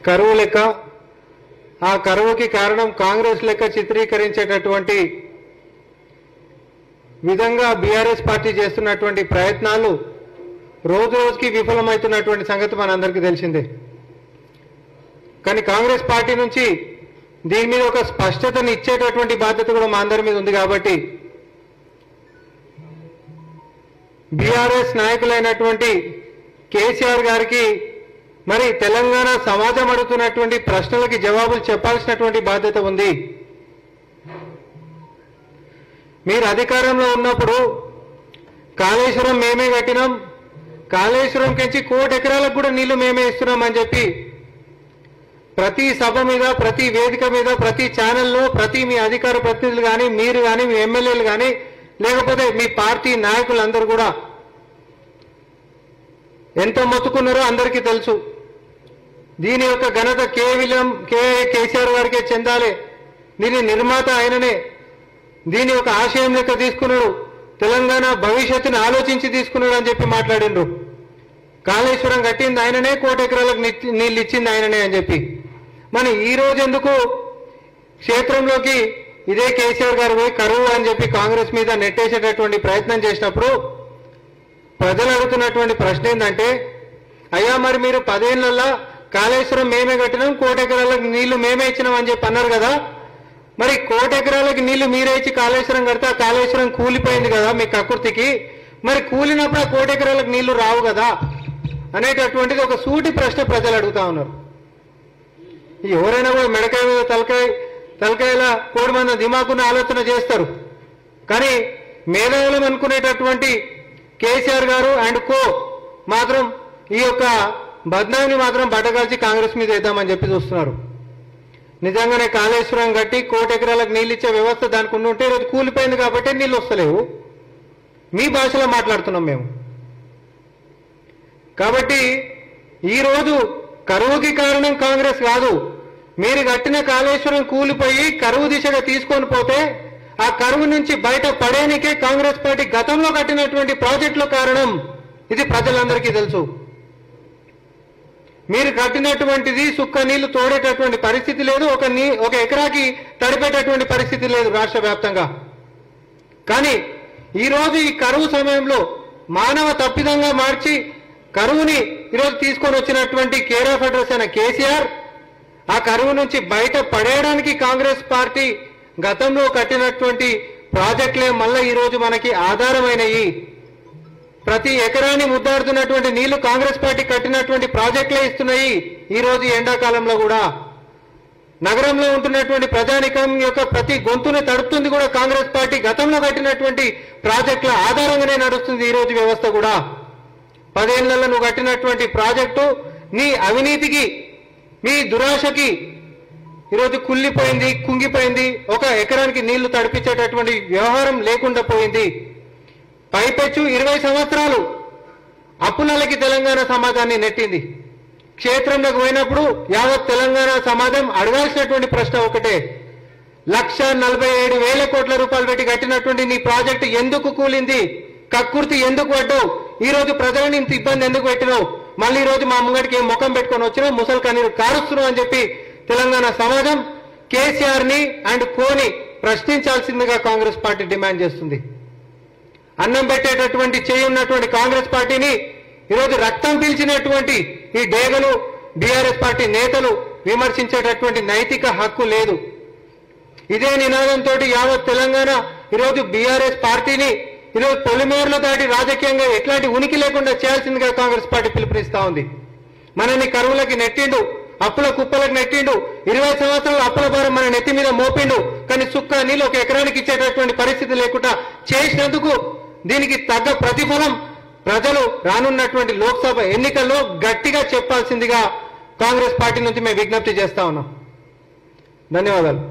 కరువు లెక్క, ఆ కరువుకి కారణం కాంగ్రెస్ లెక్క చిత్రీకరించేటటువంటి విధంగా బీఆర్ఎస్ పార్టీ చేస్తున్నటువంటి ప్రయత్నాలు రోజు రోజుకి విఫలమవుతున్నటువంటి సంగతి మనందరికీ తెలిసిందే. కానీ కాంగ్రెస్ పార్టీ నుంచి దీని మీద ఒక స్పష్టతను ఇచ్చేటటువంటి బాధ్యత కూడా మా అందరి మీద ఉంది. కాబట్టి బీఆర్ఎస్ నాయకులైనటువంటి కేసీఆర్ గారికి మరి తెలంగాణ సమాజం అడుగుతున్నటువంటి ప్రశ్నలకి జవాబులు చెప్పాల్సినటువంటి బాధ్యత ఉంది. మీరు అధికారంలో ఉన్నప్పుడు కాళేశ్వరం మేమే కట్టినాం, కాళేశ్వరం కించి 1 కోటి ఎకరాలకు కూడా నీళ్లు మేమే ఇస్తున్నామని చెప్పి ప్రతి సభ మీద, ప్రతి వేదిక మీద, ప్రతి ఛానల్లో, ప్రతి మీ అధికార ప్రతినిధులు కానీ, మీరు కానీ, మీ ఎమ్మెల్యేలు కానీ, లేకపోతే మీ పార్టీ నాయకులందరూ కూడా ఎంత మొత్తుకున్నారో అందరికీ తెలుసు. దీని యొక్క ఘనత కేసీఆర్ గారికే చెందాలి. దీని నిర్మాత ఆయననే. దీని యొక్క ఆశయం లెక్క తీసుకున్నాడు, తెలంగాణ భవిష్యత్తును ఆలోచించి తీసుకున్నాడు అని చెప్పి మాట్లాడిండ్రు. కాళేశ్వరం కట్టింది ఆయననే, 1 కోటి ఎకరాలకు నీళ్ళు ఇచ్చింది ఆయననే అని చెప్పి. మన ఈ రోజు ఎందుకు క్షేత్రంలోకి ఇదే కేసీఆర్ గారు పోయి కరువు అని చెప్పి కాంగ్రెస్ మీద నెట్టేసేటటువంటి ప్రయత్నం చేసినప్పుడు ప్రజలు అడుగుతున్నటువంటి ప్రశ్న ఏంటంటే, అయ్యా మరి మీరు 10 ఏళ్లలో కాళేశ్వరం మేమే కట్టినాం, 1 కోటి ఎకరాలకు నీళ్లు మేమే ఇచ్చినాం అని చెప్పి అన్నారు కదా. మరి 1 కోటి ఎకరాలకు నీళ్లు మీరే ఇచ్చి కాళేశ్వరం కడితే ఆ కాళేశ్వరం కూలిపోయింది కదా మీ కక్కుర్తికి. మరి కూలినప్పుడు ఆ 1 కోటి ఎకరాలకు నీళ్లు రావు కదా అనేటటువంటిది ఒక సూటి ప్రశ్న ప్రజలు అడుగుతా ఉన్నారు. ఎవరైనా కూడా మెడకాయ మీద తలకాయల 1 మంది దిమాకున్న ఆలోచన చేస్తారు. కానీ మేధావులం అనుకునేటటువంటి కేసీఆర్ గారు అండ్ కో మాత్రం ఈ యొక్క బద్నామిని మాత్రం బట్టగాల్చి కాంగ్రెస్ మీద వేద్దామని చెప్పి చూస్తున్నారు. నిజంగానే కాళేశ్వరం కట్టి 1 కోటి ఎకరాలకు నీళ్ళు ఇచ్చే వ్యవస్థ దానికి ఉంటే ఈరోజు కూలిపోయింది కాబట్టి నీళ్ళు వస్తలేవు. మీ భాషలో మాట్లాడుతున్నాం మేము. కాబట్టి ఈరోజు కరువుకి కారణం కాంగ్రెస్ కాదు. మీరు కట్టిన కాళేశ్వరం కూలిపోయి కరువు దిశగా తీసుకొని పోతే ఆ కరువు నుంచి బయట పడేనికే కాంగ్రెస్ పార్టీ గతంలో కట్టినటువంటి ప్రాజెక్టుల కారణం. ఇది ప్రజలందరికీ తెలుసు. మీరు కట్టినటువంటిది సుక్క నీళ్లు తోడేటటువంటి పరిస్థితి లేదు, ఒక ఎకరాకి తడిపేటటువంటి పరిస్థితి లేదు రాష్ట్ర వ్యాప్తంగా. కానీ ఈరోజు ఈ కరువు సమయంలో మానవ తప్పిదంగా మార్చి కరువుని ఈరోజు తీసుకొని వచ్చినటువంటి కేర్ ఆఫ్ అడ్రస్ అయిన కేసీఆర్ ఆ కరువు నుంచి బయట పడేయడానికి కాంగ్రెస్ పార్టీ గతంలో కట్టినటువంటి ప్రాజెక్టులే మళ్ళీ ఈరోజు మనకి ఆధారమైనవి. ప్రతి ఎకరాన్ని ముద్దాడుతున్నటువంటి నీళ్లు కాంగ్రెస్ పార్టీ కట్టినటువంటి ప్రాజెక్టులే ఇస్తున్నాయి. ఈరోజు ఎండాకాలంలో కూడా నగరంలో ఉంటున్నటువంటి ప్రజానికం యొక్క ప్రతి గొంతుని తడుపుతుంది కూడా కాంగ్రెస్ పార్టీ గతంలో కట్టినటువంటి ప్రాజెక్టుల ఆధారంగానే నడుస్తుంది ఈరోజు వ్యవస్థ కూడా. 10 ఏళ్లలో నువ్వు కట్టినటువంటి ప్రాజెక్టు నీ అవినీతికి, నీ దురాశకి ఈరోజు కుళ్ళిపోయింది, కుంగిపోయింది. 1 ఎకరానికి నీళ్లు తడిపించేటటువంటి వ్యవహారం లేకుండా పోయింది. పైపెచ్చు 20 సంవత్సరాలు అప్పులకి తెలంగాణ సమాజాన్ని నెట్టింది. క్షేత్రంలోకి పోయినప్పుడు యావత్ తెలంగాణ సమాజం అడగాల్సినటువంటి ప్రశ్న ఒకటే, 1,47,000 కోట్ల రూపాయలు పెట్టి కట్టినటువంటి నీ ప్రాజెక్టు ఎందుకు కూలింది? కక్కుర్తి ఎందుకు పడ్డావు? ఈ రోజు ప్రజలను ఇంత ఇబ్బంది ఎందుకు పెట్టినావు? మళ్ళీ ఈ రోజు మా ముంగడికి ఏం ముఖం పెట్టుకొని వచ్చినావు, ముసలి కన్నీరు కారుస్తున్నావు అని చెప్పి తెలంగాణ సమాజం కేసీఆర్ ని అండ్ కోని ప్రశ్నించాల్సిందిగా కాంగ్రెస్ పార్టీ డిమాండ్ చేస్తుంది. అన్నం పెట్టేటటువంటి చేయి ఉన్నటువంటి కాంగ్రెస్ పార్టీని ఈరోజు రక్తం పీల్చినటువంటి ఈ డేగలు బీఆర్ఎస్ పార్టీ నేతలు విమర్శించేటటువంటి నైతిక హక్కు లేదు. ఇదే నినాదంతో యావత్ తెలంగాణ ఈరోజు బీఆర్ఎస్ పార్టీని ఈరోజు పొలిమేరలో దాటి రాజకీయంగా ఎట్లాంటి ఉనికి లేకుండా చేయాల్సిందిగా కాంగ్రెస్ పార్టీ పిలుపునిస్తా ఉంది. మనల్ని కరువులకి నెట్టిండు, అప్పుల కుప్పలకు నెట్టిండు, 20 సంవత్సరాలు అప్పుల భారం మన నెత్తి మీద మోపిండు. కానీ సుక్క నీళ్ళు 1 ఎకరానికి ఇచ్చేటటువంటి పరిస్థితి లేకుండా చేసినందుకు దీనికి తగ్గ ప్రతిఫలం ప్రజలు రానున్నటువంటి లోక్సభ ఎన్నికల్లో గట్టిగా చెప్పాల్సిందిగా కాంగ్రెస్ పార్టీ నుంచి మేము విజ్ఞప్తి చేస్తా ఉన్నాం. ధన్యవాదాలు.